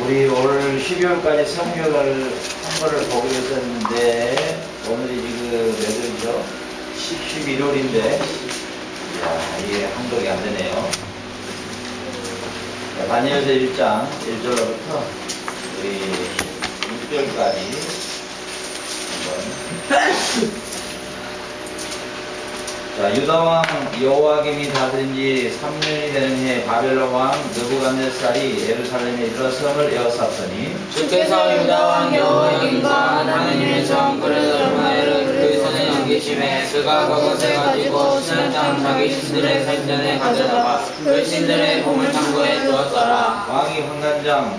우리 올 12월까지 성경을 한 번을 보기로 했었는데 오늘이 지금 몇 월이죠? 11월인데 이게 한독이 안 되네요. 다니엘서 1장 1절로부터 우리 6절까지 한번. 자, 유다왕 여호와김이 다스린 지 3년이 되는 해 바벨론 왕 느부갓네살이 예루살렘에 이르러 성을 에워쌌더니 주께서 유다왕 여호와김과 하나님의 정권을 넓어내를 그 손에 넘기심에 그가 그것을 가지고 신의 땅 자기 신들의 생전에 가져다가 그 신들의 보물 창고에 두었더라. 왕이 환관장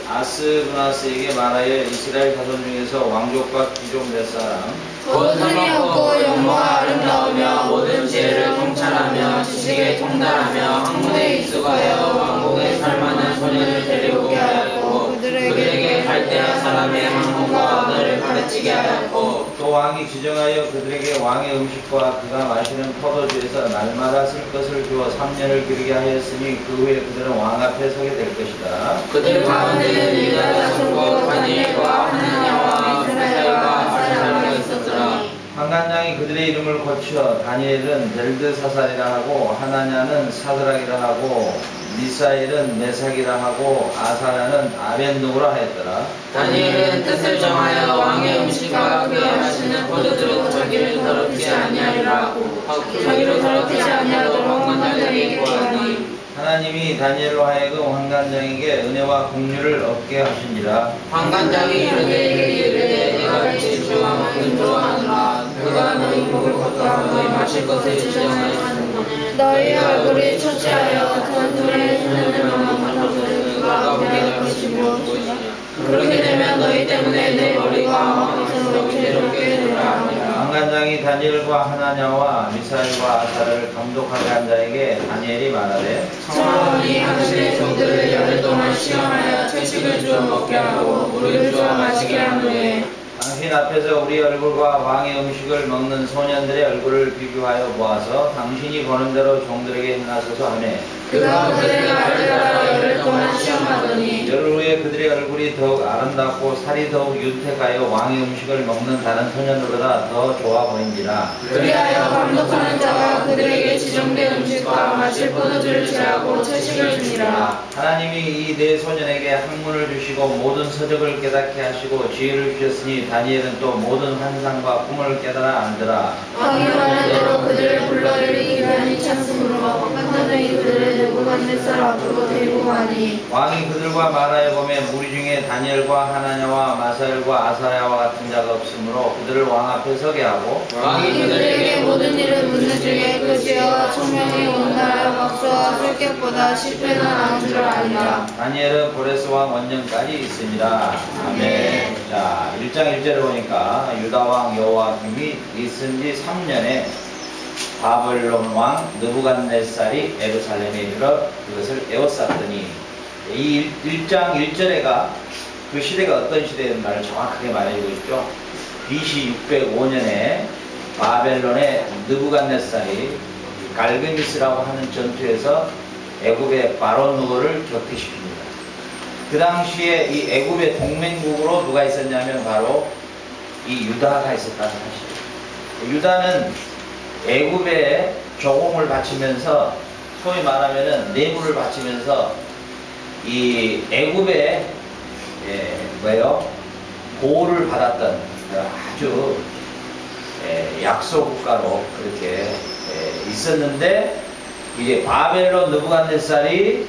아스브나스에게 말하여 이스라엘 자손 중에서 왕족과 귀족 몇 사람 곧 흠이 없고 영모가 아름다우며 모든 지혜를 통찰하며 지식에 통달하며 학문에 익숙하여 왕국에 살만한 소년을 데려오게 하였고 그들에게 갈대아 사람의 학문과 언어를 가르치게 하였고 또 왕이 지정하여 그들에게 왕의 음식과 그가 마시는 포도주에서 날마다 쓸 것을 주어 3년을 기르게 하였으니 그 후에 그들은 왕 앞에 서게 될 것이다. 그들 가운데는 유다 자손과 다니엘과 하나냐와 미사엘과 아사랴가 있었더라. 환관장이 그들의 이름을 고쳐 다니엘은 벨드사살이라 하고 하나냐는 사드락이라 하고 미사엘은 메삭이라 하고 아사랴는 아벤누고라 하였더라. 다니엘은 뜻을 정하여 왕의 음식과 그가 마시는 포도주로 자기를 더럽히지 아니하리라. 자기를 더럽히지 아니하도록 환관장에게 구하니 하나님이 다니엘로 하여금 환관장에게 은혜와 긍휼을 얻게 하시니라. 환관장이 이르되 이르되 내가 질주와 먹는 좋아하노라. 그가 너희 먹을 것과 너희 마실 것을 지정하였으니 너희 얼굴이 초췌하여 전투의 수련을 망하는 것을 그가 보게 할 것이 무엇이냐. 그렇게 되면 너희 때문에 내 머리가 왕에서 괴롭게 되리라. 환관장이 다니엘과 하나냐와 미사엘과 아사랴를 감독하게 한 자에게 다니엘이 말하되 청하오니 당신의 종들을 열흘 동안 시험하여 채식을 주어 먹게 하고 물을 주어 마시게 한 후에 당신 앞에서 우리 얼굴과 왕의 음식을 먹는 소년들의 얼굴을 비교하여 보아서 당신이 보는 대로 종들에게 행하소서 하매 그가 그들의 말을 따라 열흘 동안 시험하더니 열흘 후에 그들의 얼굴이 더욱 아름답고 살이 더욱 윤택하여 왕의 음식을 먹는 다른 소년들보다 더 좋아 보인지라. 그리하여 감독하는 자가 그들에게 지정된 음식과 마실 포도주를 취하고 채식을 주니라. 하나님이 이 네 소년에게 학문을 주시고 모든 서적을 깨닫게 하시고 지혜를 주셨으니 다니엘은 또 모든 환상과 꿈을 깨달아 안더라. 왕이 말한 대로 그들을 불러 이르기 위하니 찬송으로 환관장이 그들을 느부갓네살 앞으로 데리고 가니 왕이 그들과 말하여 보매 무리 중에 다니엘과 하나냐와 마사엘과 아사랴와 같은 자가 없으므로 그들을 왕 앞에 서게 하고 왕이 그들에게 모든 일을 묻는 중에 그 지혜와 총명이 온나라의 박수와 술객보다 10배나 나은 줄 아니라. 다니엘은 고레스 왕 원년까지 있습니다. 아멘. 자, 1장 1절에 보니까 유다왕 여호와김이 있은 지 3년에 바벨론 왕 느부갓네살이 예루살렘에 이르러 그것을 에워쌌더니 이 1장 1절에가 그 시대가 어떤 시대였나를 정확하게 말해주고 있죠. BC 605년에 바벨론의 느부갓네살이 갈그미스라고 하는 전투에서 애굽의 바로누고를 격퇴시킵니다. 그 당시에 이 애굽의 동맹국으로 누가 있었냐면 바로 이 유다가 있었다는 사실. 유다는 애굽에 조공을 바치면서 소위 말하면은 내부를 바치면서 이 애굽에 보호를 받았던 아주 약소 국가로 그렇게 있었는데 이제 바벨론 느부갓네살이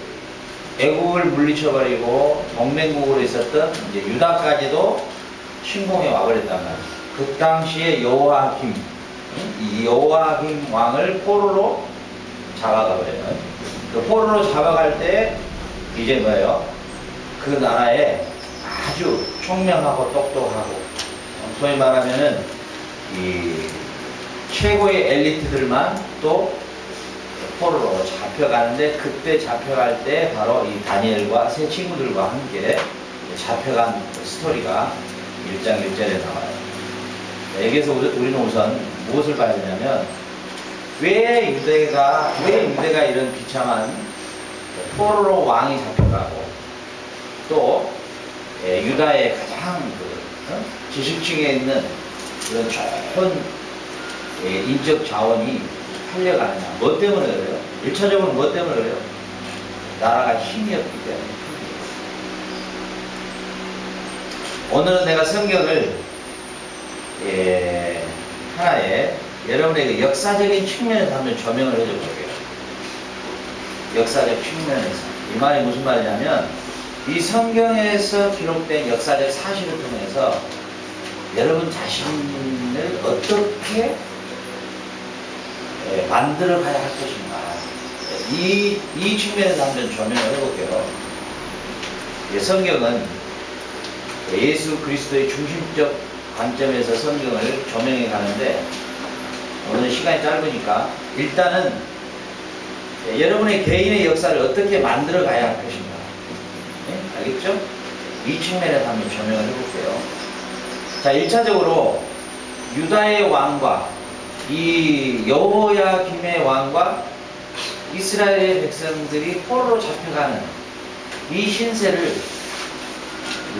애굽을 물리쳐버리고 동맹국으로 있었던 이제 유다까지도 침공해 와버렸단 말이에요. 그 당시에 여호와김 왕을 포로로 잡아가버려요. 그 포로로 잡아갈 때 이제 뭐예요? 그 나라에 아주 총명하고 똑똑하고 소위 말하면은 이 최고의 엘리트들만 또 포로로 잡혀가는데 그때 잡혀갈 때 바로 이 다니엘과 세 친구들과 함께 잡혀간 그 스토리가 1장 1절에 나와요. 여기서 우리는 우선 무엇을 봐야 되냐면 왜 유대가 이런 비참한 포로로 왕이 잡혀가고 또 유다의 가장 지식층에 있는 그런 좋은 인적 자원이 팔려가느냐. 뭐 때문에 그래요? 1차적으로 뭐 때문에 그래요? 나라가 힘이 없기 때문에. 오늘은 내가 성경을 하나의 여러분에게 역사적인 측면에서 한번 조명을 해줘 볼게요. 역사적 측면에서. 이 말이 무슨 말이냐면 이 성경에서 기록된 역사적 사실을 통해서 여러분 자신을 어떻게 만들어 가야 할 것인가. 이 측면에서 한번 조명을 해볼게요. 성경은 예수 그리스도의 중심적 관점에서 성경을 조명해 가는데 오늘 시간이 짧으니까 일단은 여러분의 개인의 역사를 어떻게 만들어 가야 할 것인가. 네? 알겠죠? 이 측면에서 한번 조명을 해볼게요. 자, 1차적으로 유다의 왕과 이 여호야김의 왕과 이스라엘의 백성들이 포로로 잡혀가는 이 신세를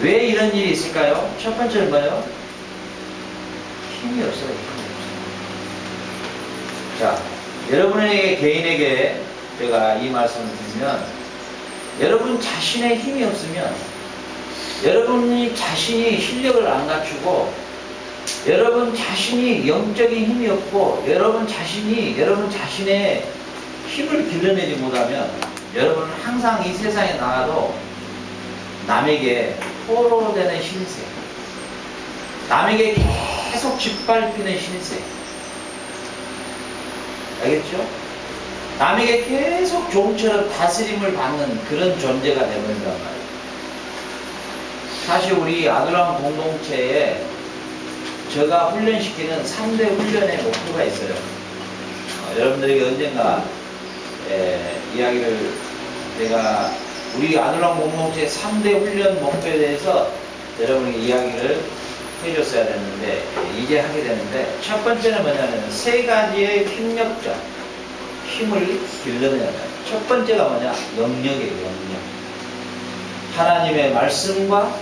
왜 이런 일이 있을까요? 첫 번째는 뭐예요? 힘이 없어요. 자, 여러분에게 개인에게 제가 이 말씀을 드리면 여러분 자신의 힘이 없으면 여러분이 자신이 실력을 안 갖추고 여러분 자신이 영적인 힘이 없고 여러분 자신의 힘을 길러내지 못하면 여러분은 항상 이 세상에 나가도 남에게 포로로 되는 신세, 남에게 계속 짓밟히는 신세, 알겠죠? 남에게 계속 종처럼 다스림을 받는 그런 존재가 되버린단 말이에요. 사실 우리 아들왕 공동체에 제가 훈련시키는 3대 훈련의 목표가 있어요. 여러분들에게 언젠가 이야기를 제가 우리 아들왕 공동체 3대 훈련 목표에 대해서 여러분에게 이야기를 해줬어야 되는데 이제 하게 되는데 첫 번째는 뭐냐면 세 가지의 힘력자 힘을 길러내야 돼요. 첫 번째가 뭐냐? 영역이에요. 영역. 하나님의 말씀과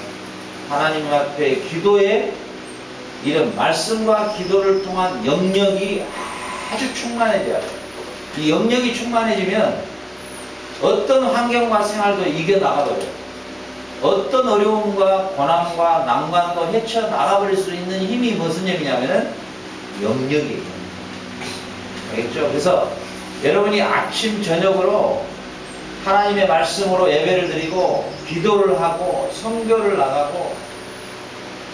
하나님 앞에 기도의 이런 말씀과 기도를 통한 영역이 아주 충만해져야 돼요. 이 영역이 충만해지면 어떤 환경과 생활도 이겨나가버려요. 어떤 어려움과 고난과 난관도 헤쳐나가버릴 수 있는 힘이 무슨 힘이냐면은 영역이에요. 알겠죠? 그래서 여러분이 아침 저녁으로 하나님의 말씀으로 예배를 드리고 기도를 하고 선교를 나가고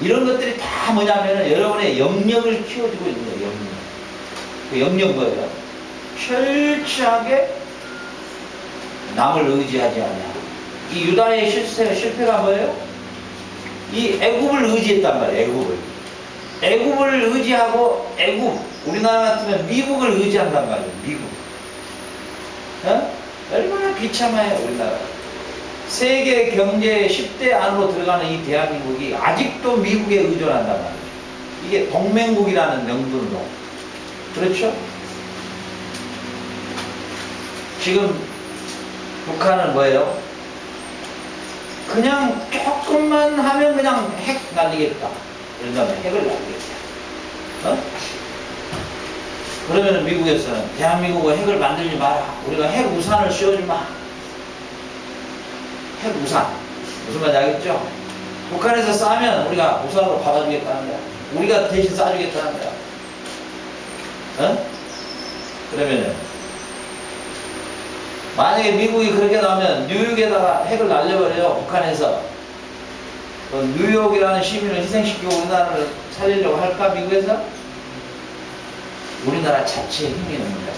이런 것들이 다 뭐냐면은 여러분의 영역을 키워주고 있는 거예요. 영역. 그 영역 뭐예요? 철저하게 남을 의지하지 않냐. 이 유다의 실패가 뭐예요? 이 애굽을 의지했단 말이에요. 애굽을 의지하고 우리나라 같으면 미국을 의지한단 말이에요. 미국. 얼마나 비참해요. 우리나라. 세계 경제 10대 안으로 들어가는 이 대한민국이 아직도 미국에 의존한단 말이에요. 이게 동맹국이라는 명분으로. 그렇죠? 지금 북한은 뭐예요? 그냥 조금만 하면 그냥 핵 날리겠다. 그런 다음에 핵을 날리겠다. 그러면은 미국에서는 대한민국은 핵을 만들지 마라. 우리가 핵 우산을 씌워주마. 핵 우산. 무슨 말인지 알겠죠? 북한에서 쏴면 우리가 우산으로 받아주겠다는 거야. 우리가 대신 쏴주겠다는 거야. 그러면은 만약에 미국이 그렇게 나오면 뉴욕에다가 핵을 날려버려요. 북한에서. 뉴욕이라는 시민을 희생시키고 우리나라를 살리려고 할까? 미국에서? 우리나라 자체의 힘이 있는 거예요.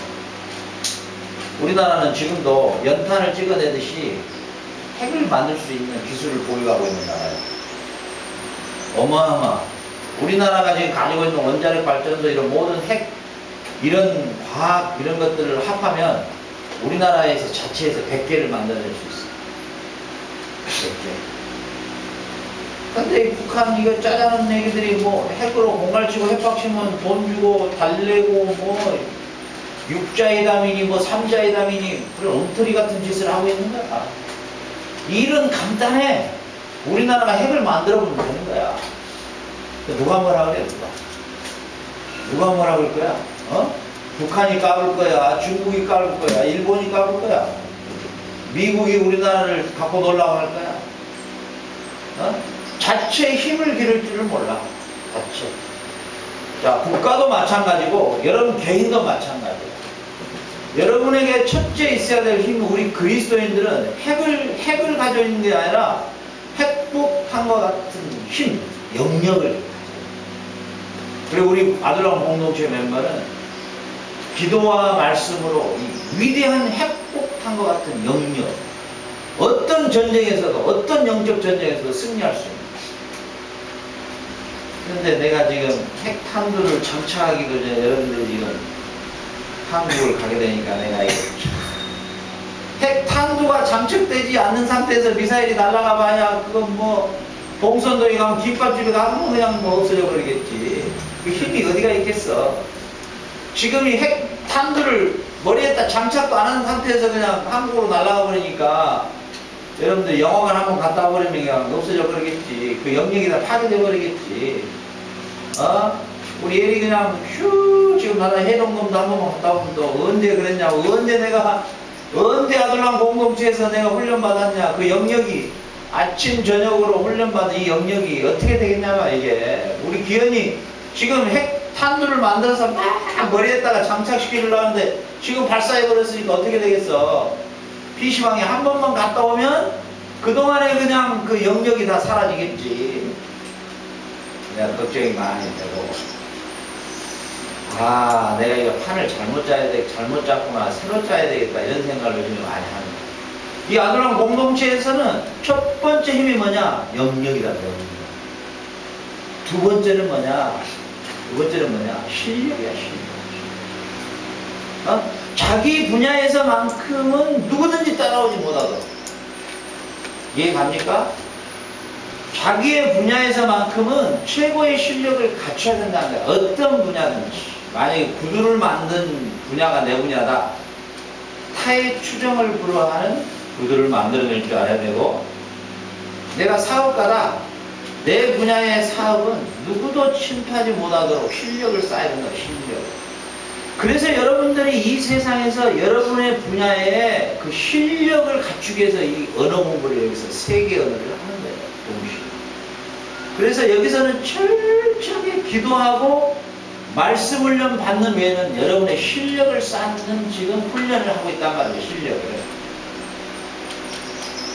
우리나라는 지금도 연탄을 찍어내듯이 핵을 만들 수 있는 기술을 보유하고 있는 나라예요. 어마어마. 우리나라가 지금 가지고 있는 원자력 발전소 이런 모든 핵 이런 과학 이런 것들을 합하면 우리나라에서 자체에서 100개를 만들어낼 수 있어요. 100개. 근데 이 북한 이거 짜자는 얘기들이 뭐 핵으로 공갈치고 핵박치면 돈 주고 달래고 뭐 육자회담이니 뭐 삼자회담이니 그런 엉터리 같은 짓을 하고 있는 거야. 일은 간단해. 우리나라가 핵을 만들어 보면 되는 거야. 누가 뭐라 그래, 누가 뭐라 그럴 거야? 어? 북한이 까불 거야, 중국이 까불 거야, 일본이 까불 거야, 미국이 우리나라를 갖고 놀라고 할 거야. 어? 자체 힘을 기를 줄을 몰라. 자체. 자, 국가도 마찬가지고 여러분 개인도 마찬가지야. 여러분에게 첫째 있어야 될 힘은 우리 그리스도인들은 핵을 가지고 있는 게 아니라 핵폭탄과 같은 힘, 영역을 가져요. 그리고 우리 아들랑 공동체 멤버는 기도와 말씀으로 이 위대한 핵폭탄과 같은 영역, 어떤 전쟁에서도, 어떤 영적 전쟁에서도 승리할 수 있는. 그런데 내가 지금 핵탄두를 장착하기도 전에 여러분들이 지금 한국을 가게 되니까 내가 이거 핵탄두가 장착되지 않는 상태에서 미사일이 날아가 봐야 그건 뭐 봉선도에 가면 김밥집에 가면 그냥 뭐 없어져 버리겠지. 그 힘이 어디가 있겠어. 지금 이 핵탄두를 머리에다 장착도 안 하는 상태에서 그냥 한국으로 날아가 버리니까 여러분들 영화관 한번 갔다 와버리면 그냥 없어져 버리겠지. 그 영역이 다 파괴돼 버리겠지. 우리 애리 그냥 휴 지금 나라 해동검도 한 번만 갔다 오면 또 언제 그랬냐고, 언제 아들랑 공동체에서 내가 훈련받았냐. 그 영역이 아침 저녁으로 훈련받은 이 영역이 어떻게 되겠냐면, 이게 우리 기현이 지금 핵탄두를 만들어서 막 머리에다가 장착시키려고 하는데 지금 발사해버렸으니까 어떻게 되겠어. PC방에 한 번만 갔다 오면 그동안에 그냥 그 영역이 다 사라지겠지. 내가 걱정이 많이 되고, 내가 이거 판을 잘못 짰구나, 새로 짜야 되겠다, 이런 생각을 요즘에 많이 합니다. 이 아들랑 공동체에서는 첫 번째 힘이 뭐냐? 영역이다, 영역. 두 번째는 뭐냐? 실력이야, 실력. 자기 분야에서만큼은 누구든지 따라오지 못하도록. 이해 갑니까? 자기의 분야에서만큼은 최고의 실력을 갖춰야 된다는 거야. 어떤 분야든지. 만약에 구두를 만든 분야가 내 분야다. 타의 추정을 불허하는 구두를 만들어낼 줄 알아야 되고, 내가 사업가다. 내 분야의 사업은 누구도 침투하지 못하도록 실력을 쌓아야 된다. 실력. 그래서 여러분들이 이 세상에서 여러분의 분야에 그 실력을 갖추기 위해서 이 언어 공부를 여기서 세계 언어를 하는 거예요. 동시에. 그래서 여기서는 철저하게 기도하고 말씀 훈련 받는 외에는 여러분의 실력을 쌓는 지금 훈련을 하고 있단 말이에요. 실력을.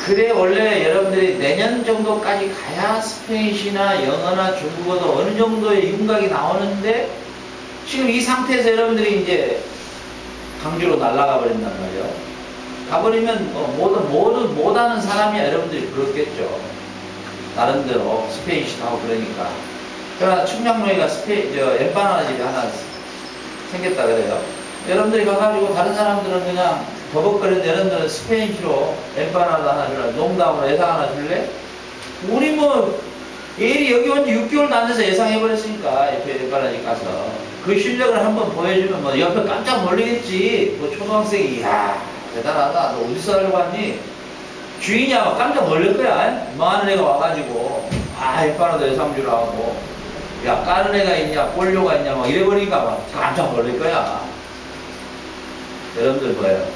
그래 원래 여러분들이 내년 정도까지 가야 스페인시나 영어나 중국어도 어느 정도의 윤곽이 나오는데, 지금 이 상태에서 여러분들이 이제 강주로 날아가 버린단 말이에요. 가버리면 모두 못하는 사람이야 여러분들이 그렇겠죠. 나름대로 스페인시도 하고 그러니까. 그러나 충장로이가 엠파나나 집이 하나 생겼다 그래요. 여러분들이 가가지고 다른 사람들은 그냥 버벅거리는데 여러분들은 스페인시로 엠파나나 하나 줄래? 농담으로 예상 하나 줄래? 우리 뭐 예리 여기 온 지 6개월도 안 돼서 예상해버렸으니까 엠파나나 집 가서 그 실력을 한번 보여주면 뭐 옆에 깜짝 놀리겠지. 뭐 초등학생이 이야 대단하다, 너 어디서 하려고 하니? 주인이 아마 깜짝 놀랄 거야. 많은 애가 와가지고 엠파나나 예상 주라 하고, 야 까는 애가 있냐 볼료가 있냐 막 이래버리니까 막 깜짝 놀랄 거야. 여러분들 뭐예요?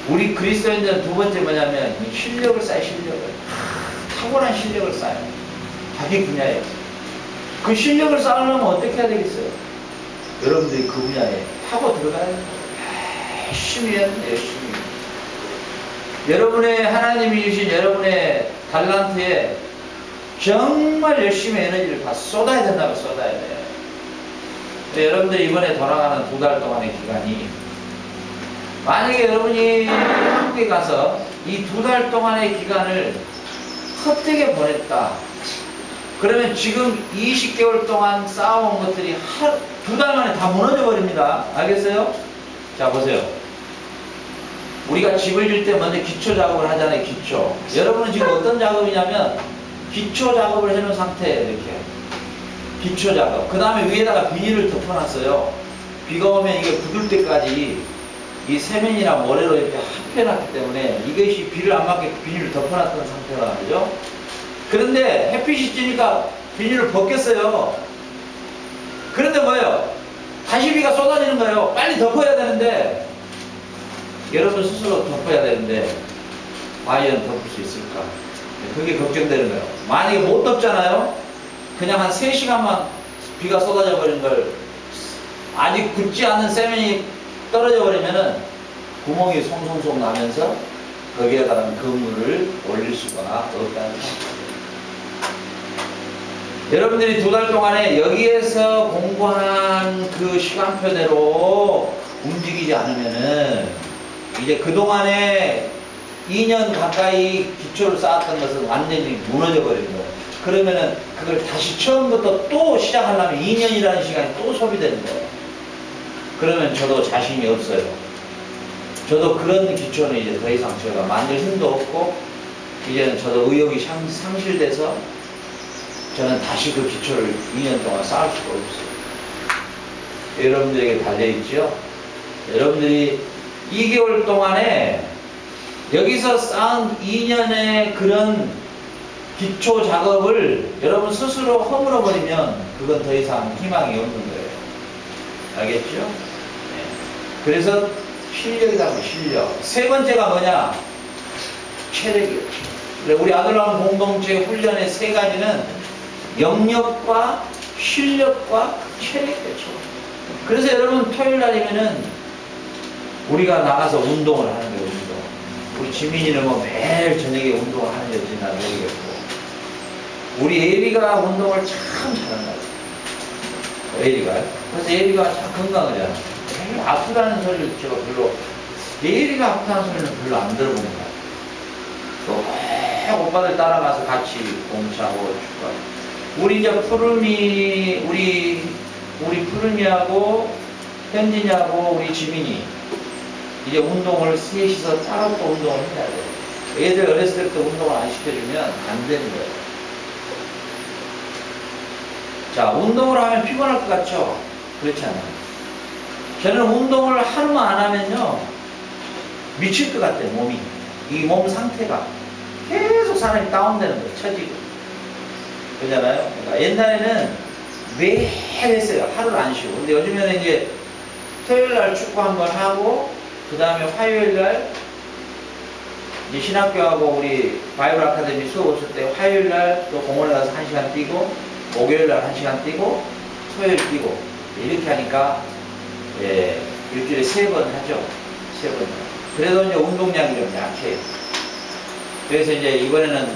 우리 그리스도인들은 두 번째 뭐냐면 실력을 쌓아요. 실력을. 탁월한 실력을 쌓아요. 자기 분야에. 그 실력을 쌓으려면 어떻게 해야 되겠어요? 여러분들이 그 분야에 파고 들어가야 돼요. 열심히 해야 돼요. 열심히. 여러분의 하나님이 주신 여러분의 달란트에 정말 열심히 에너지를 다 쏟아야 된다고 쏟아야 돼요. 여러분들이 이번에 돌아가는 2달 동안의 기간이, 만약에 여러분이 한국에 가서 이 2달 동안의 기간을 헛되게 보냈다. 그러면 지금 20개월 동안 쌓아온 것들이 2달 만에 다 무너져 버립니다. 알겠어요? 자 보세요. 우리가 집을 질 때 먼저 기초 작업을 하잖아요. 기초. 여러분은 지금 어떤 작업이냐면 기초 작업을 해놓은 상태예요. 이렇게 기초 작업. 그 다음에 위에다가 비닐을 덮어놨어요. 비가 오면 이게 굳을 때까지 이 세면이나 모래로 이렇게 합해놨기 때문에 이것이 비를 안 맞게 비닐을 덮어놨던 상태가 말이죠. 그런데 햇빛이 찌니까 비닐을 벗겼어요. 그런데 뭐예요? 다시 비가 쏟아지는 거예요. 빨리 덮어야 되는데, 여러분 스스로 덮어야 되는데 과연 덮을 수 있을까? 그게 걱정되는 거예요. 만약에 못 덮잖아요? 그냥 한 3시간만 비가 쏟아져 버린 걸 아직 굳지 않은 세면이 떨어져 버리면은 구멍이 송송송 나면서 거기에다가 그물을 올릴 수가 없다는 거예요. 여러분들이 2달 동안에 여기에서 공부한 그 시간표대로 움직이지 않으면은 이제 그동안에 2년 가까이 기초를 쌓았던 것은 완전히 무너져 버린 거예요. 그러면은 그걸 다시 처음부터 또 시작하려면 2년이라는 시간이 또 소비되는 거예요. 그러면 저도 자신이 없어요. 저도 그런 기초는 이제 더 이상 제가 만들 힘도 없고, 이제는 저도 의욕이 상실돼서 저는 다시 그 기초를 2년 동안 쌓을 수가 없어요. 여러분들에게 달려있죠? 여러분들이 2개월 동안에 여기서 쌓은 2년의 그런 기초 작업을 여러분 스스로 허물어버리면 그건 더 이상 희망이 없는 거예요. 알겠죠? 네. 그래서 실력이다, 실력. 3번째가 뭐냐? 체력이에요. 우리 아들랑 공동체 훈련의 3가지는 영역과 실력과 체력이죠. 그래서 여러분 토요일 날이면은 우리가 나가서 운동을 하는 거예요. 운동. 우리 지민이는 뭐 매일 저녁에 운동을 하는 여지는 난 모르겠고, 우리 예리가 운동을 참 잘한다. 예리가요? 그래서 예리가 참 건강하잖아. 아프다는 소리를 제가 별로, 예리가 아프다는 소리는 별로 안 들어보는 거야. 또 오빠들 따라가서 같이 공차하고 축구하고. 우리 이제 푸르미, 우리 푸르미하고 현진이하고 우리 지민이 이제 운동을 셋이서 따로 또 운동을 해야 돼요. 애들 어렸을 때부터 운동을 안 시켜주면 안 되는 거예요. 자, 운동을 하면 피곤할 것 같죠? 그렇잖아요. 저는 운동을 하루만 안 하면요 미칠 것 같아요. 몸이, 이 몸 상태가 계속 사람이 다운되는 거예요. 처지고. 그러잖아요. 그러니까 옛날에는 매일 했어요. 하루를 안 쉬고. 근데 요즘에는 이제 토요일 날 축구 한번 하고, 그 다음에 화요일 날 이제 신학교하고 우리 바이블 아카데미 수업 없을 때 화요일 날 또 공원에 가서 1시간 뛰고, 목요일 날 1시간 뛰고, 토요일 뛰고, 이렇게 하니까 예, 일주일에 3번 하죠. 3번. 그래도 이제 운동량이 좀 약해요. 그래서 이제 이번에는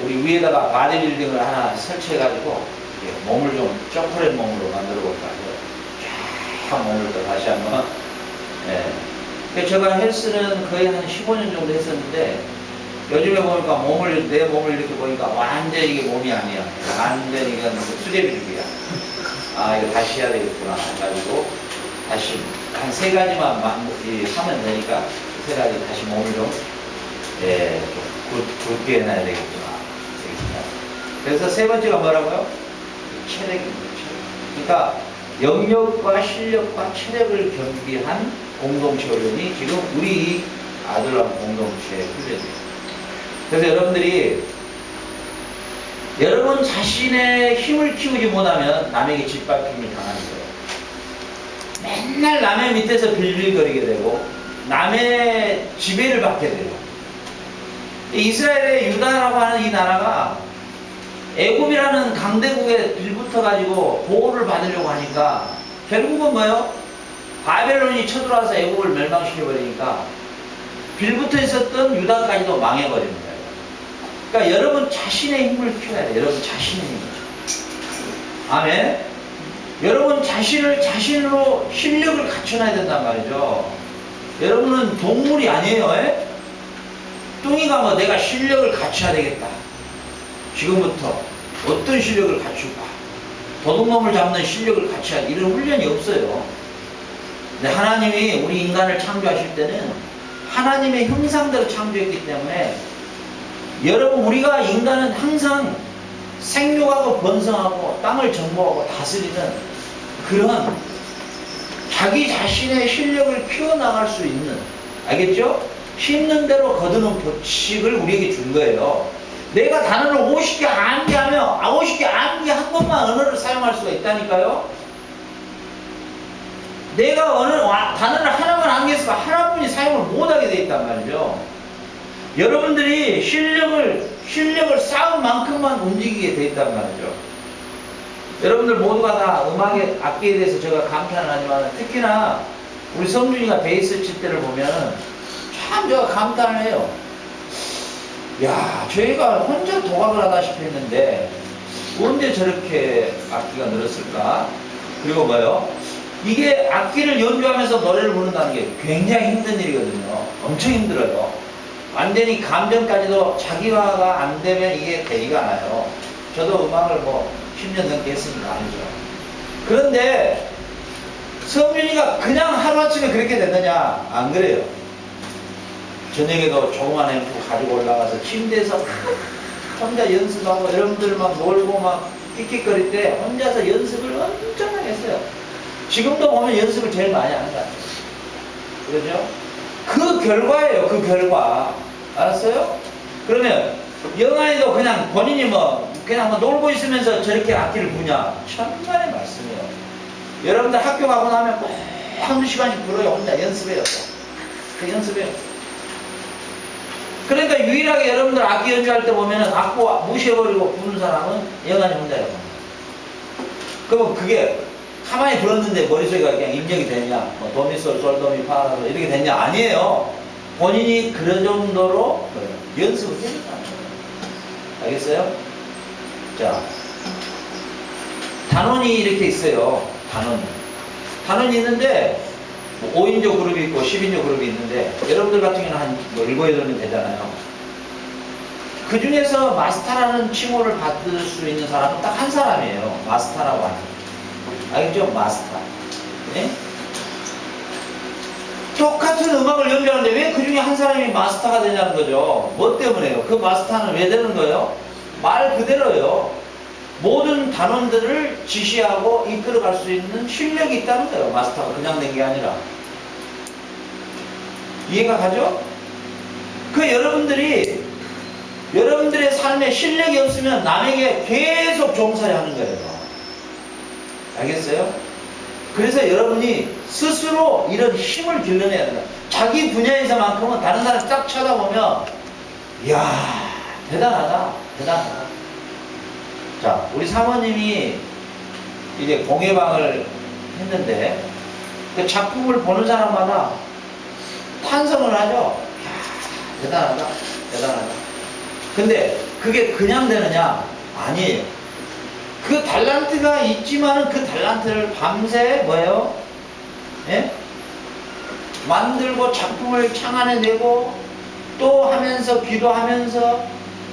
우리 위에다가 바디빌딩을 하나 설치해가지고 몸을 좀 초콜릿 몸으로 만들어 볼까 해요. 쫙 몸을 또 다시 한번. 예. 제가 헬스는 거의 한 15년 정도 했었는데, 요즘에 보니까 내 몸을 이렇게 보니까 완전히 이게 몸이 아니야. 완전히 이건 수제비죽이야. 아, 이거 다시 해야 되겠구나 해가지고 다시 한 3가지만 하면 되니까 3가지 다시 몸을 좀 굳게 해놔야 되겠구나. 그래서 3번째가 뭐라고요? 체력입니다. 그러니까 영역과 실력과 체력을 겸비한 공동체 훈련이 지금 우리 아들랑 공동체 훈련이에요. 그래서 여러분들이 여러분 자신의 힘을 키우지 못하면 남에게 짓밟힘을 당하는 거예요. 맨날 남의 밑에서 빌빌거리게 되고 남의 지배를 받게 되고, 이스라엘의 유다라고 하는 이 나라가 애굽이라는 강대국에 빌붙어가지고 보호를 받으려고 하니까 결국은 뭐예요? 바벨론이 쳐들어와서 애굽을 멸망시켜버리니까 빌붙어 있었던 유다까지도 망해버리는 거예요. 그러니까 여러분 자신의 힘을 키워야 돼요. 여러분 자신의 힘을. 아멘. 여러분 자신으로 실력을 갖춰놔야 된단 말이죠. 여러분은 동물이 아니에요. 에? 뚱이가 뭐 내가 실력을 갖춰야 되겠다. 지금부터 어떤 실력을 갖출까? 도둑놈을 잡는 실력을 갖춰야 돼. 이런 훈련이 없어요. 근데 하나님이 우리 인간을 창조하실 때는 하나님의 형상대로 창조했기 때문에, 여러분 우리가 인간은 항상 생육하고 번성하고 땅을 정복하고 다스리는 그런 자기 자신의 실력을 키워나갈 수 있는, 알겠죠? 심는 대로 거두는 법칙을 우리에게 준 거예요. 내가 단어를 50개 암기하면 50개 암기 한 번만 언어를 사용할 수가 있다니까요. 내가 단어를 하나만 암기해서 하나뿐이 사용을 못하게 돼 있단 말이죠. 여러분들이 실력을 쌓은 만큼만 움직이게 돼 있단 말이죠. 여러분들 모두가 다 음악의 악기에 대해서 제가 감탄을 하지만 특히나 우리 성준이가 베이스 칠 때를 보면 참 제가 감탄을 해요. 야, 저희가 혼자 도박을 하다시피 했는데 언제 저렇게 악기가 늘었을까? 그리고 뭐요? 이게 악기를 연주하면서 노래를 부른다는 게 굉장히 힘든 일이거든요. 엄청 힘들어요. 완전히 감정까지도 자기화가 안 되면 이게 되지가 않아요. 저도 음악을 뭐 10년 넘게 했으니까 알죠. 그런데 성준이가 그냥 하루아침에 그렇게 됐느냐? 안 그래요. 저녁에도 조그만 앰프 가지고 올라가서 침대에서 혼자 연습하고 여러분들 막 놀고 막 끽끽거릴 때 혼자서 연습을 엄청나게 했어요. 지금도 보면 연습을 제일 많이 하는 것 같아요. 그렇죠? 그 결과예요. 그 결과. 알았어요? 그러면 영아이도 그냥 본인이 그냥 놀고 있으면서 저렇게 악기를 부냐? 천만의 말씀이에요. 여러분들 학교 가고 나면 꼭 한 시간씩 불어요. 혼자 연습해요. 그 연습해요. 그러니까 유일하게 여러분들 악기 연주할 때 보면은 악보 무시해버리고 부는 사람은 영안이 혼자예요. 그러면 그게 가만히 불었는데 머릿속에 그냥 입력이 되냐? 도미솔, 솔도미, 파라솔 이렇게 됐냐? 아니에요. 본인이 그런 정도로 연습을 해야 된다는 거예요. 알겠어요? 자, 단원이 이렇게 있어요. 단원이 있는데 5인조 그룹이 있고 10인조 그룹이 있는데 여러분들 같은 경우는 한 7, 8명 되잖아요. 그 중에서 마스터라는 칭호를 받을 수 있는 사람은 딱 한 사람이에요. 마스터라고 하는. 알겠죠? 마스터. 네? 똑같은 음악을 연주하는데 왜 그 중에 한 사람이 마스터가 되냐는 거죠. 뭐 때문에요? 그 마스터는 왜 되는 거예요? 말 그대로요. 모든 단원들을 지시하고 이끌어갈 수 있는 실력이 있다는 거예요. 마스터가 그냥 된 게 아니라. 이해가 가죠? 여러분들의 삶에 실력이 없으면 남에게 계속 종살이 하는 거예요. 알겠어요? 그래서 여러분이 스스로 이런 힘을 길러내야 된다. 자기 분야에서만큼은 다른 사람 딱 쳐다보면 이야 대단하다. 자, 우리 사모님이 이제 공예방을 했는데 그 작품을 보는 사람마다 탄성을 하죠. 이야, 대단하다. 근데 그게 그냥 되느냐? 아니에요. 그 달란트가 있지만은 그 달란트를 밤새 뭐예요? 예? 만들고 작품을 창안해내고 또 하면서 기도하면서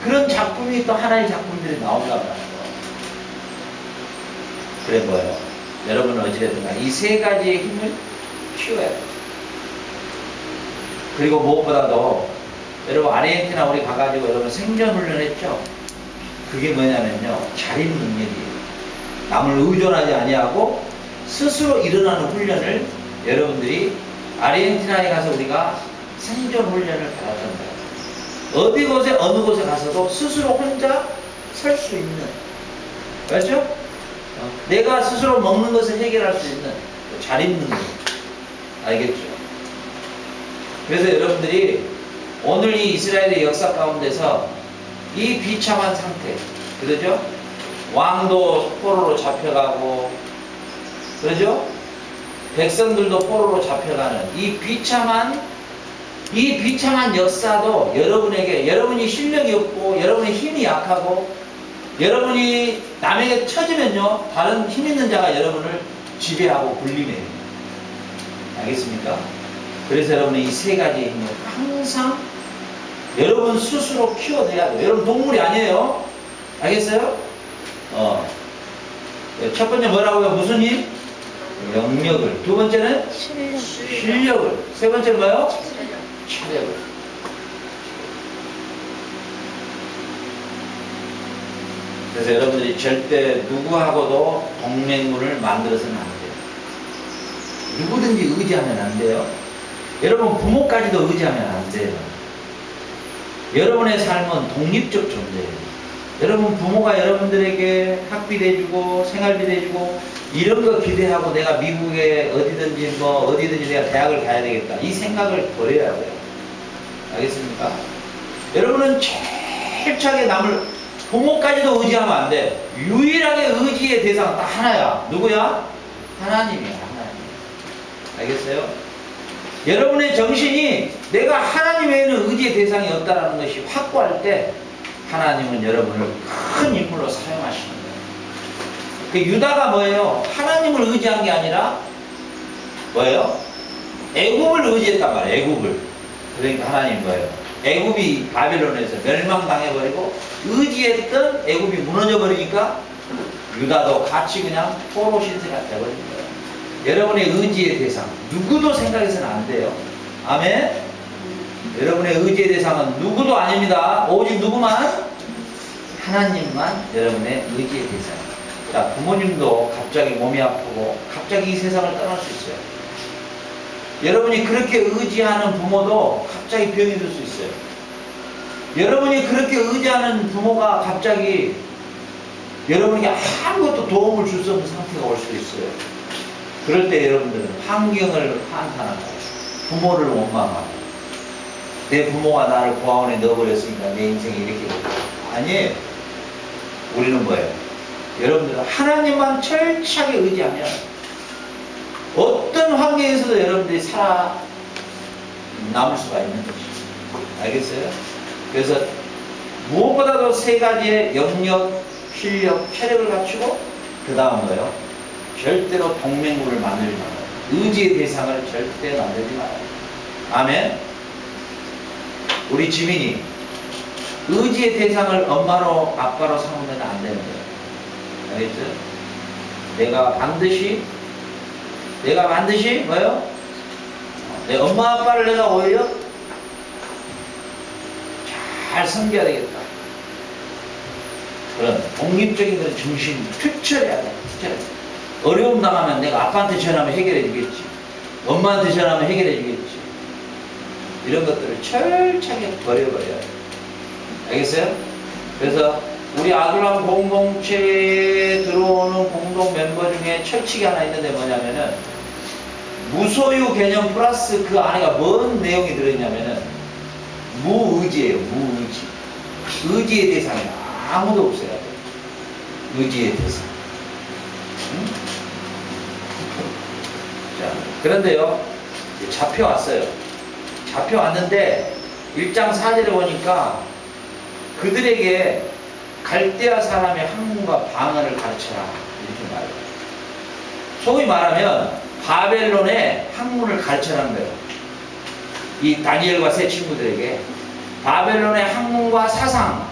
그런 작품이 또 하나의 작품들이 나온다고 해요. 그래 뭐예요? 여러분은 어찌됐든가 이 세 가지의 힘을 키워야 돼요. 그리고 무엇보다도 여러분 아르헨티나 우리 가가지고 여러분 생존훈련 했죠? 그게 뭐냐면요 자립 능력이에요. 남을 의존하지 아니하고 스스로 일어나는 훈련을 여러분들이 아르헨티나에 가서 우리가 생존훈련을 받았던 거예요. 어느 곳에 가서도 스스로 혼자 설 수 있는, 맞죠? 내가 스스로 먹는 것을 해결할 수 있는 자립 능력. 알겠죠? 그래서 여러분들이 오늘 이 이스라엘의 역사 가운데서 이 비참한 상태, 그러죠? 왕도 포로로 잡혀가고, 그러죠? 백성들도 포로로 잡혀가는 이 비참한 역사도 여러분이 실력이 없고, 여러분의 힘이 약하고, 여러분이 남에게 처지면요, 다른 힘 있는 자가 여러분을 지배하고 군림해요. 알겠습니까? 그래서 여러분이 이 세 가지의 힘을 항상 여러분 스스로 키워내야 돼요. 여러분 동물이 아니에요. 알겠어요? 첫 번째 뭐라고요? 무슨 힘? 영역을. 두 번째는? 실력을. 세 번째는 뭐요? 체력을. 그래서 여러분들이 절대 누구하고도 동맹군을 만들어서는 안 돼요. 누구든지 의지하면 안 돼요. 여러분 부모까지도 의지하면 안 돼요. 여러분의 삶은 독립적 존재예요. 여러분 부모가 여러분들에게 학비 내주고 생활비 내주고 이런 거 기대하고 내가 미국에 어디든지 내가 대학을 가야 되겠다 이 생각을 버려야 돼요. 알겠습니까? 여러분은 철저하게 남을 부모까지도 의지하면 안 돼. 유일하게 의지의 대상은 딱 하나야. 누구야? 하나님이야. 하나님. 알겠어요? 여러분의 정신이 내가 하나님 외에는 의지의 대상이 없다는 것이 확고할 때 하나님은 여러분을 큰 인물로 사용하시는 거예요. 그 유다가 뭐예요? 하나님을 의지한 게 아니라 뭐예요? 애굽을 의지했단 말이에요. 애굽을. 그러니까 하나님 뭐예요? 애굽이 바벨론에서 멸망당해버리고 의지했던 애굽이 무너져버리니까 유다도 같이 그냥 포로 신세가 돼버린 거예요. 여러분의 의지의 대상 누구도 생각해서는 안 돼요. 아멘. 여러분의 의지의 대상은 누구도 아닙니다. 오직 누구만? 하나님만 여러분의 의지의 대상. 자, 부모님도 갑자기 몸이 아프고 갑자기 이 세상을 떠날 수 있어요. 여러분이 그렇게 의지하는 부모도 갑자기 병이 들 수 있어요. 여러분이 그렇게 의지하는 부모가 갑자기 여러분에게 아무것도 도움을 줄 수 없는 상태가 올 수도 있어요. 그럴 때 여러분들은 환경을 한탄하고 부모를 원망하고 내 부모가 나를 고아원에 넣어버렸으니까 내 인생이 이렇게 아니에요. 우리는 뭐예요? 여러분들은 하나님만 철저하게 의지하면 어떤 환경에서도 여러분들이 살아남을 수가 있는 것이죠. 알겠어요? 그래서 무엇보다도 세 가지의 영역, 필력, 체력을 갖추고 그 다음 뭐예요? 절대로 동맹물을 만들지 말아요. 의지의 대상을 절대 만들지 말아요. 아멘. 우리 지민이 의지의 대상을 엄마로 아빠로 삼으면 안 되는 거예요. 알겠죠? 내가 반드시 뭐예요? 내 엄마 아빠를 내가 오히려 잘 섬겨야 되겠다. 그런 독립적인 그런 정신 투철해야 돼. 어려움 당하면 내가 아빠한테 전하면 해결해 주겠지. 엄마한테 전하면 해결해 주겠지. 이런 것들을 철저하게 버려버려야 돼. 알겠어요? 그래서 우리 아둘람 공동체에 들어오는 공동 멤버 중에 철칙이 하나 있는데 뭐냐면은 무소유 개념 플러스 그 안에가 뭔 내용이 들어있냐면은 무의지예요. 무의지. 의지의 대상이 아무도 없어야 돼. 의지의 대상. 응? 자, 그런데요, 잡혀왔어요. 잡혀왔는데 1장 4절에 보니까 그들에게 갈대아 사람의 학문과 방언을 가르쳐라 이렇게 말해요. 소위 말하면 바벨론의 학문을 가르쳐라는 거예요. 이 다니엘과 세 친구들에게 바벨론의 학문과 사상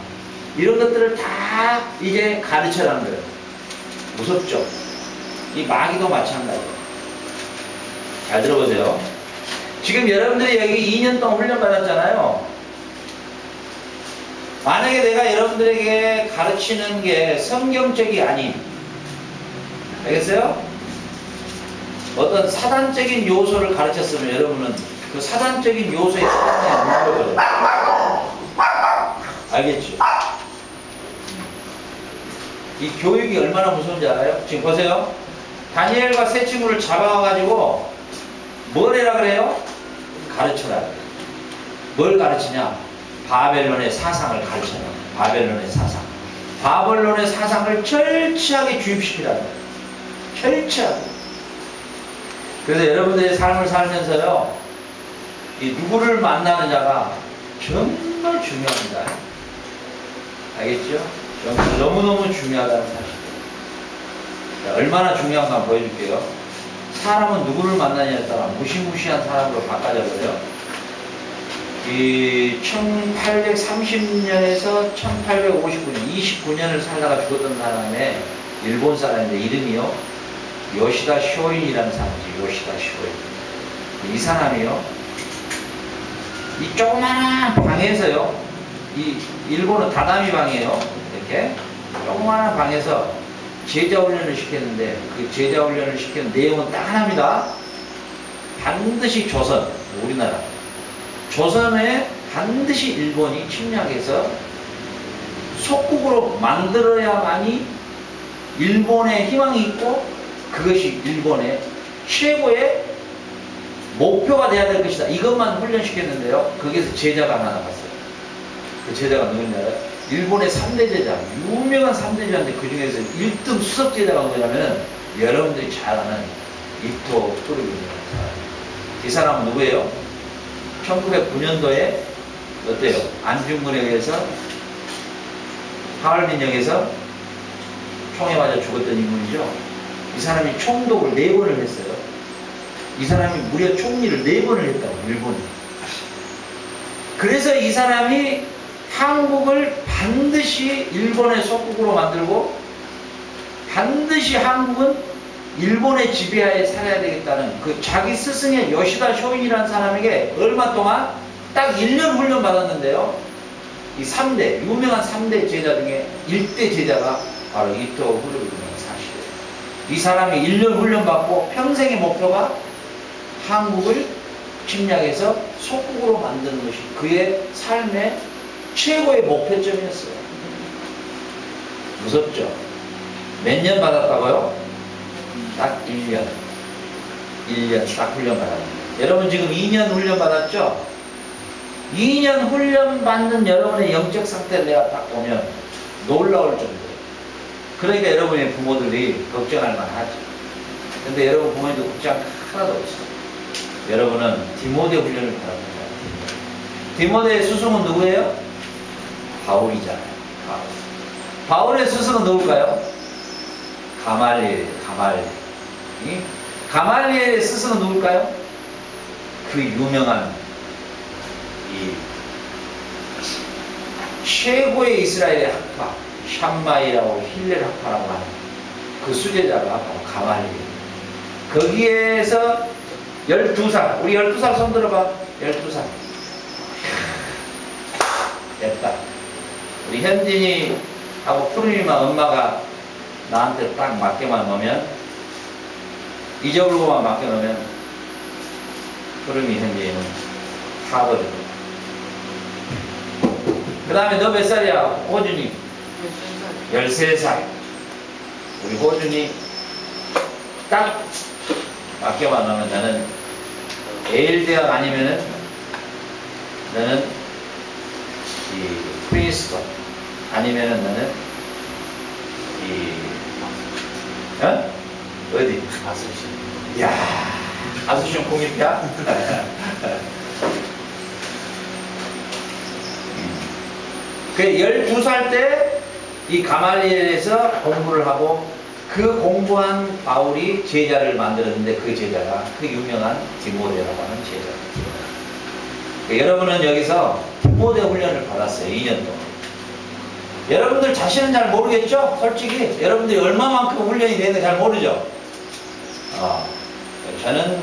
이런 것들을 다 이제 가르쳐라는 거예요. 무섭죠? 이 마귀도 마찬가지예요. 잘 들어보세요. 지금 여러분들이 여기 2년 동안 훈련 받았잖아요. 만약에 내가 여러분들에게 가르치는 게 성경적이 아닌, 알겠어요? 어떤 사단적인 요소를 가르쳤으면 여러분은 그 사단적인 요소의 사단에 물려버려요. 알겠죠? 이 교육이 얼마나 무서운지 알아요? 지금 보세요. 다니엘과 세 친구를 잡아가지고 뭘 해라 그래요? 가르쳐라 그래요. 뭘 가르치냐? 바벨론의 사상을 가르쳐라. 바벨론의 사상. 바벨론의 사상을 철저하게 주입시키라 그래요. 철저하게. 그래서 여러분들의 삶을 살면서요, 이 누구를 만나느냐가 정말 중요합니다. 알겠죠? 정말 너무너무 중요하다는 사실. 자, 얼마나 중요한가 한번 보여줄게요. 사람은 누구를 만나냐에 따라 무시무시한 사람으로 바꿔져버려요. 이 1830년에서 1859년, 29년을 살다가 죽었던 사람의 일본 사람인데 이름이요, 요시다 쇼인이라는 사람이지. 요시다 쇼인. 이 사람이요, 이 조그마한 방에서요, 이 일본은 다다미 방이에요. 이렇게 조그마한 방에서 제자 훈련을 시켰는데 그 제자 훈련을 시키는 내용은 딱 하나입니다. 반드시 조선, 우리나라 조선의 반드시 일본이 침략해서 속국으로 만들어야만이 일본의 희망이 있고 그것이 일본의 최고의 목표가 돼야 될 것이다. 이것만 훈련시켰는데요. 거기에서 제자가 하나 나갔어요. 그 제자가 누군지 알아요? 일본의 3대 제자, 유명한 3대 제자인데 그 중에서 1등 수석 제자가 누구냐면 여러분들이 잘 아는 이토 토르입니다. 이 사람은 누구예요? 1909년도에 어때요? 안중근역에서 하얼빈역에서 총에 맞아 죽었던 인물이죠. 이 사람이 총독을 4번을 했어요. 이 사람이 무려 총리를 4번을 했다고, 일본이. 그래서 이 사람이 한국을 반드시 일본의 속국으로 만들고 반드시 한국은 일본의 지배하에 살아야 되겠다는 그 자기 스승의 요시다 쇼인이라는 사람에게 얼마 동안 딱 1년 훈련 받았는데요. 이 3대, 유명한 3대 제자 중에 1대 제자가 바로 이토 후르비입니다. 사실이에요. 이 사람이 1년 훈련받고 평생의 목표가 한국을 침략해서 속국으로 만드는 것이 그의 삶의 최고의 목표점이었어요. 무섭죠? 몇 년 받았다고요? 딱 1년. 1년 딱 훈련 받았습니다. 여러분 지금 2년 훈련 받았죠? 2년 훈련 받는 여러분의 영적 상태를 내가 딱 보면 놀라울 정도예요. 그러니까 여러분의 부모들이 걱정할 만하죠. 근데 여러분 부모님도 걱정 하나도 없어요. 여러분은 디모데 훈련을 받았습니다. 디모데의 스승은 누구예요? 바울이잖아요. 바울의 스승은 누굴까요? 가말리엘이에요. 가말리엘. 가말리엘의 스승은 누굴까요? 그 유명한 이 최고의 이스라엘의 학파 샴마이라고 힐렐 학파라고 하는 그 수제자가 바로 가말리엘. 거기에서 12살, 우리 12살 손 들어봐. 12살. 됐다. 우리 현진이하고 푸르미만 엄마가 나한테 딱 맡겨만 놓으면, 잊어버리고만 맡겨놓으면, 푸르미 현진이는 하버드. 그 다음에 너 몇 살이야? 호준이? 13살. 우리 호준이 딱 맡겨만 놓으면 나는 예일대학 아니면은 너는 이 프린스턴 아니면은 너는 이 어디? 아수시. 이야, 아수시 공입이야? 그 12살 때 이 가말리엘에서 공부를 하고 그 공부한 바울이 제자를 만들었는데 그 제자가 그 유명한 디모데라고 하는 제자입니다. 여러분은 여기서 디모데 훈련을 받았어요. 2년 동안. 여러분들 자신은 잘 모르겠죠? 솔직히 여러분들이 얼마만큼 훈련이 되는지 잘 모르죠? 저는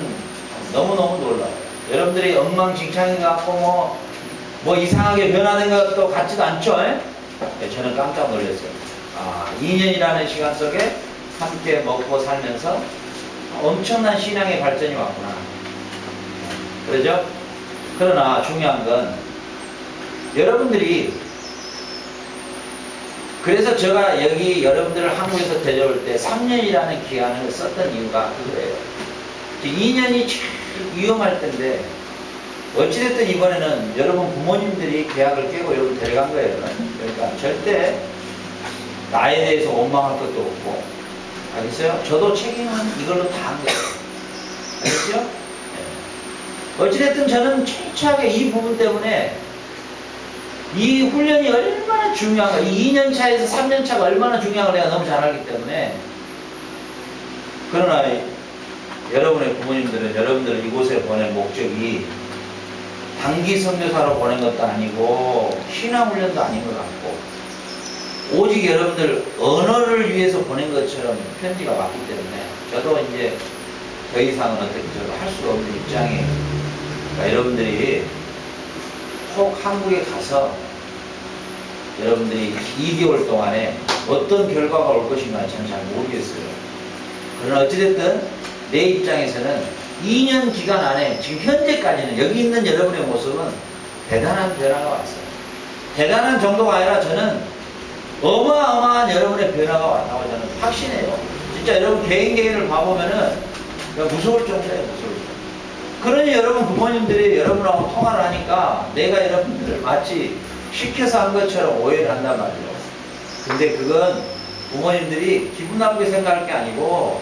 너무너무 놀라요. 여러분들이 엉망진창인 것 같고 뭐 이상하게 변하는 것도 같지도 않죠? 저는 깜짝 놀랐어요. 2년이라는 시간 속에 함께 먹고 살면서 엄청난 신앙의 발전이 왔구나. 그러죠? 그러나 중요한 건 여러분들이, 그래서 제가 여기 여러분들을 한국에서 데려올 때 3년이라는 기간을 썼던 이유가 그거예요. 2년이 참 위험할 텐데 어찌됐든 이번에는 여러분 부모님들이 계약을 깨고 여러분 데려간 거예요. 그러니까 절대 나에 대해서 원망할 것도 없고, 알겠어요? 저도 책임은 이걸로 다 한 거예요. 알겠죠? 네. 어찌됐든 저는 철저하게 이 부분 때문에 이 훈련이 얼마나 중요한가, 이 2년 차에서 3년 차가 얼마나 중요한 걸 내가 너무 잘 알기 때문에. 그러나 여러분의 부모님들은 여러분들을 이곳에 보낸 목적이 단기 선교사로 보낸 것도 아니고 신앙훈련도 아닌 것 같고, 오직 여러분들 언어를 위해서 보낸 것처럼 편지가 왔기 때문에 저도 이제 더 이상은 어떻게 저도 할 수가 없는 입장이에요. 그러니까 여러분들이 꼭 한국에 가서 여러분들이 2개월 동안에 어떤 결과가 올 것인가 저는 잘 모르겠어요. 그러나 어찌됐든 내 입장에서는 2년 기간 안에 지금 현재까지는 여기 있는 여러분의 모습은 대단한 변화가 왔어요. 대단한 정도가 아니라 저는 어마어마한 여러분의 변화가 왔다고 저는 확신해요. 진짜 여러분 개인을 봐보면은 무서울 정도예요. 무서울 정도. 그러니 여러분 부모님들이 여러분하고 통화를 하니까 내가 여러분들을 마치 시켜서 한 것처럼 오해를 한단 말이에요. 근데 그건 부모님들이 기분 나쁘게 생각할 게 아니고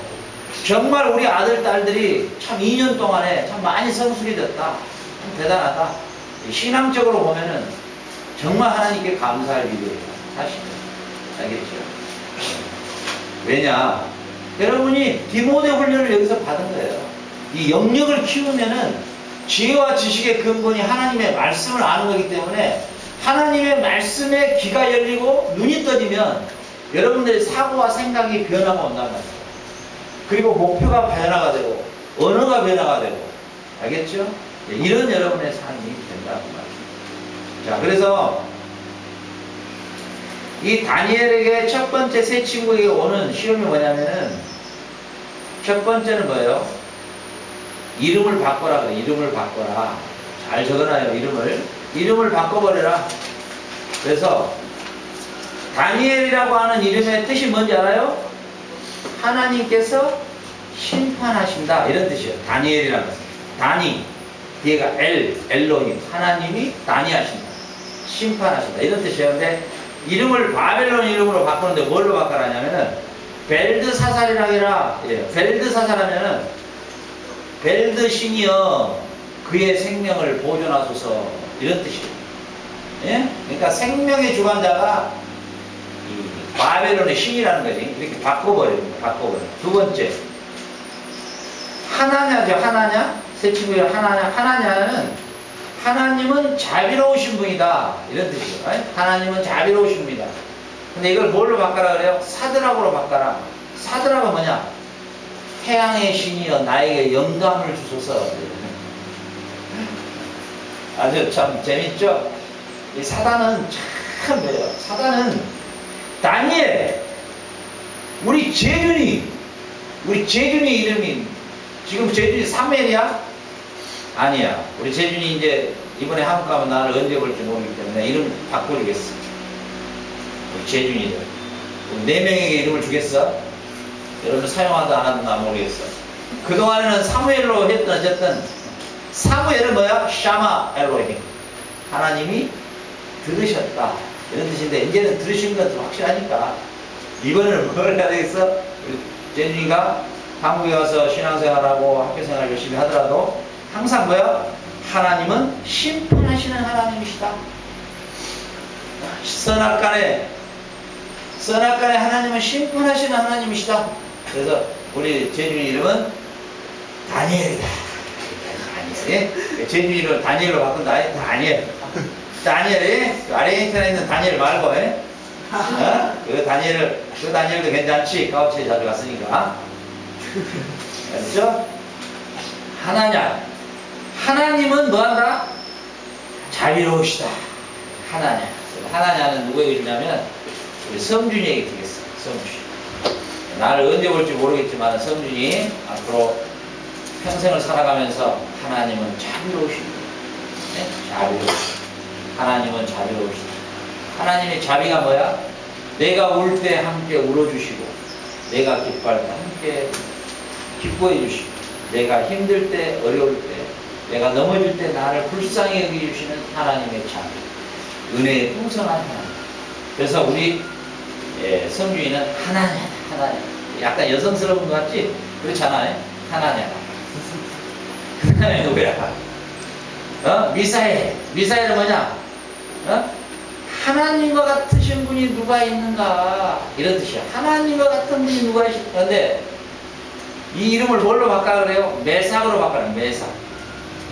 정말 우리 아들, 딸들이 참 2년 동안에 참 많이 성숙해졌다. 참 대단하다. 신앙적으로 보면은 정말 하나님께 감사할 일이에요. 사실. 알겠죠? 왜냐? 여러분이 디모데 훈련을 여기서 받은 거예요. 이 영역을 키우면은 지혜와 지식의 근본이 하나님의 말씀을 아는 거기 때문에 하나님의 말씀에 귀가 열리고 눈이 떠지면 여러분들의 사고와 생각이 변화가 온단 말이에요. 그리고 목표가 변화가 되고 언어가 변화가 되고 알겠죠? 이런 여러분의 삶이 된다는 말이에요. 자, 그래서 이 다니엘에게 첫 번째 새 친구에게 오는 시험이 뭐냐면은 첫 번째는 뭐예요? 이름을 바꿔라 그래. 이름을 바꿔라. 잘 적어놔요. 이름을 바꿔버려라. 그래서 다니엘이라고 하는 이름의 뜻이 뭔지 알아요? 하나님께서 심판하신다 이런 뜻이에요. 다니엘이라는 것은 다니 뒤에가 엘로힘 하나님이 다니하신다 심판하신다 이런 뜻이에요. 근데 이름을 바벨론 이름으로 바꾸는데 뭘로 바꿔라냐면은 벨드사살이라 해라. 벨드사살하면은 벨드 신이여 그의 생명을 보존하소서 이런 뜻이에요. 예? 그러니까 생명의 주관자가 이 바벨론의 신이라는 거지. 이렇게 바꿔버립니다. 두 번째 하나냐죠. 하나냐 새 친구의 하나냐는 하나님은 자비로우신 분이다 이런 뜻이에요. 하나님은 자비로우신 분이다. 근데 이걸 뭘로 바꿔라 그래요? 사드락으로 바꿔라. 사드락은 뭐냐? 태양의 신이여 나에게 영감을 주소서. 아주 참 재밌죠? 이 사단은 참 매요. 사단은 다니엘 우리 재준이 이름이 지금 재준이 사무엘이야? 아니야. 우리 재준이 이제 이번에 한국 가면 나를 언제 볼지 모르기 때문에 이름 바꾸겠어. 우리 재준이들 4명에게 이름을 주겠어? 여러분 사용하다 안 하든 나 모르겠어. 그동안에는 사무엘로 했던 어쨌든 사무엘은 뭐야? 샤마 엘로힘 하나님이 들으셨다 이런 뜻인데 이제는 들으신 건 확실하니까 이번에는 뭘 해야 되겠어? 우리 재준이가 한국에 와서 신앙생활하고 학교생활 열심히 하더라도 항상 뭐야? 하나님은 심판하시는 하나님이시다. 선악간에 하나님은 심판하시는 하나님이시다. 그래서 우리 재준이 이름은 다니엘이다. 재준이 이름 다니엘로 바꾼다. 다니엘이 아르헨티나에 있는 다니엘 말고 그 다니엘도 괜찮지. 가우치에 자주 갔으니까. 알죠? 하나님은 뭐한다? 자비로우시다. 하나냐는 누구에게 주냐면 우리 성준이에게 주겠어. 성준이. 나를 언제 볼지 모르겠지만 성준이 앞으로 평생을 살아가면서 하나님은 자비로우시다. 네? 자비로우시다. 하나님은 자비로우시다. 하나님의 자비가 뭐야? 내가 울 때 함께 울어주시고 내가 기뻐할 때 함께 기뻐해 주시고 내가 힘들 때 어려울 때 내가 넘어질 때 나를 불쌍히 여기주시는 하나님의 자비 은혜의 풍성한 하나님. 그래서 우리 성주인은 하나냐 약간 여성스러운 것 같지? 그렇잖아요. 하나냐 하나냐 누구야? 미사엘은 뭐냐? 하나님과 같으신 분이 누가 있는가 이런 뜻이야. 하나님과 같은 분이 누가 있는데 이 이름을 뭘로 바꿔 그래요? 메삭으로 바꿔라. 메삭.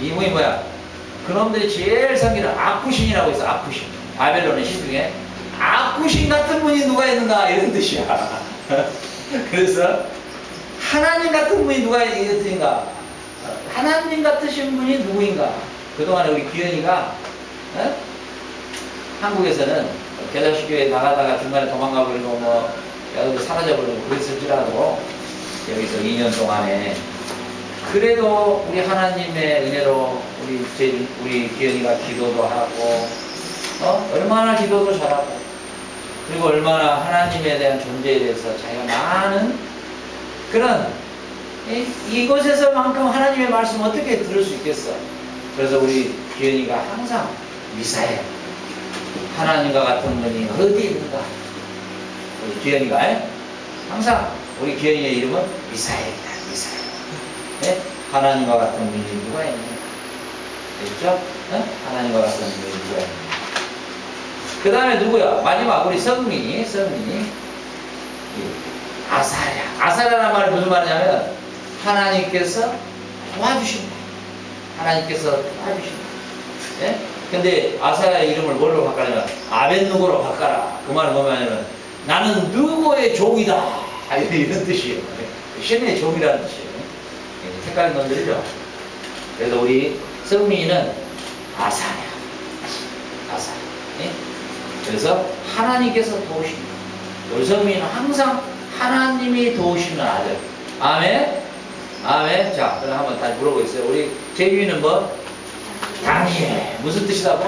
이 분이 뭐야? 그놈들이 제일 섬기는 아쿠신이라고 있어. 아쿠신. 바벨론의 신 중에 아쿠신 같은 분이 누가 있는가 이런 뜻이야. 그래서 하나님 같은 분이 누가 있는가? 하나님 같으신 분이 누구인가? 그동안에 우리 기현이가 한국에서는 개자식교회 나가다가 중간에 도망가버리고 뭐 여기서 사라져버리고 그랬을지라도 여기서 2년 동안에 그래도 우리 하나님의 은혜로 우리 기현이가 기도도 하고, 얼마나 기도도 잘하고, 그리고 얼마나 하나님에 대한 존재에 대해서 자기가 많은 그런, 이곳에서만큼 하나님의 말씀 어떻게 들을 수 있겠어? 그래서 우리 기현이가 항상 미사엘, 하나님과 같은 분이 어디 있는가? 우리 기현이가 항상 우리 기현이의 이름은 미사엘이다. 미사엘. 네? 하나님과 같은 분이 누가 있냐? 됐죠? 하나님과 같은 분이 누가 있냐? 그 다음에 누구야? 마지막 우리 성민이 아사랴. 아사랴란 말이 무슨 말이냐면 하나님께서 도와주신다. 하나님께서 도와주신다. 예? 근데 아사랴의 이름을 뭘로 바꿔냐면 아벤누고로 바꿔라. 그 말은 뭐냐면 나는 누구의 종이다. 이런 뜻이에요. 신의 종이라는 뜻이에요. 색깔이 건드리죠. 그래서 우리 성민이는 아사랴. 예? 그래서 하나님께서 도우십니다. 우리 성민이는 항상 하나님이 도우시는 아들. 아멘. 아멘. 자, 그럼 한번 다시 물어보겠어요. 우리 재규이는 뭐? 다니엘. 무슨 뜻이라고?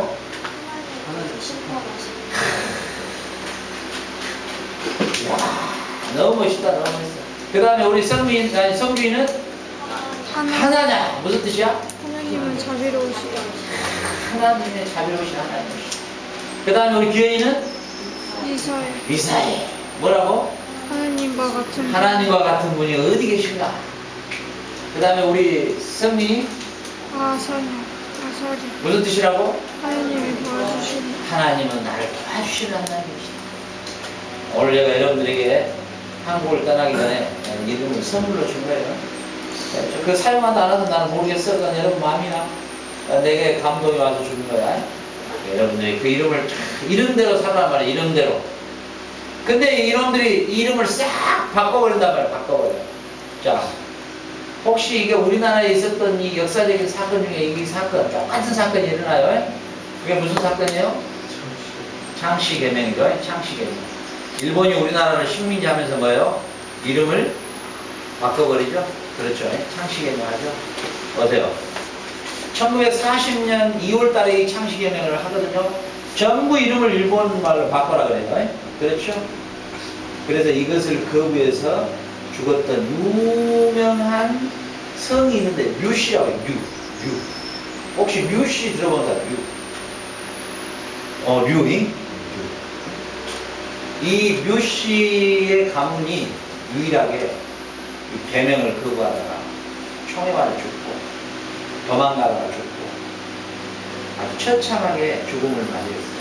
야, 너무 멋있다. 너무 멋있어. 그 다음에 우리 성규이는 하나냐. 무슨 뜻이야? 하나님은 자비로우시다. 하나님의 자비로우신 하나님. 그 다음에 우리 기현이는 미사엘. 뭐라고? 하나님과 같은 분이 어디 계신가? 그 다음에 우리 성민이 아사리. 무슨 뜻이라고? 하나님이 도와주시는. 하나님은 나를 도와주시는 하나님이시다. 오늘 제가 여러분들에게 한국을 떠나기 전에 이름을 선물로 준 거예요. 그 사용하도 안 하도 나는 모르겠어. 그건 여러분 마음이나 내게 감동이 와서 준 거야. 여러분들이 그 이름을 이름대로 살란 말이야. 이름대로. 근데 이놈들이 이름을 싹 바꿔버린단 말이야. 바꿔버려. 자, 혹시 이게 우리나라에 있었던 이 역사적인 사건 중에 이 사건, 똑같은 사건이 일어나요? 그게 무슨 사건이에요? 창씨개명이죠. 창씨개명. 일본이 우리나라를 식민지 하면서 뭐예요? 이름을 바꿔버리죠? 그렇죠. 창씨개명 하죠. 어때요? 1940년 2월 달에 이 창씨개명을 하거든요. 전부 이름을 일본 말로 바꿔라 그래요. 그렇죠? 그래서 이것을 거부해서 죽었던 유명한 성이 있는데 류씨라고 해요. 류. 혹시 류씨 들어본 사람? 류잉? 이 류씨의 가문이 유일하게 이 개명을 거부하다가 총에 맞아 죽고 도망가다가 죽고 아주 처참하게 죽음을 맞이했어요.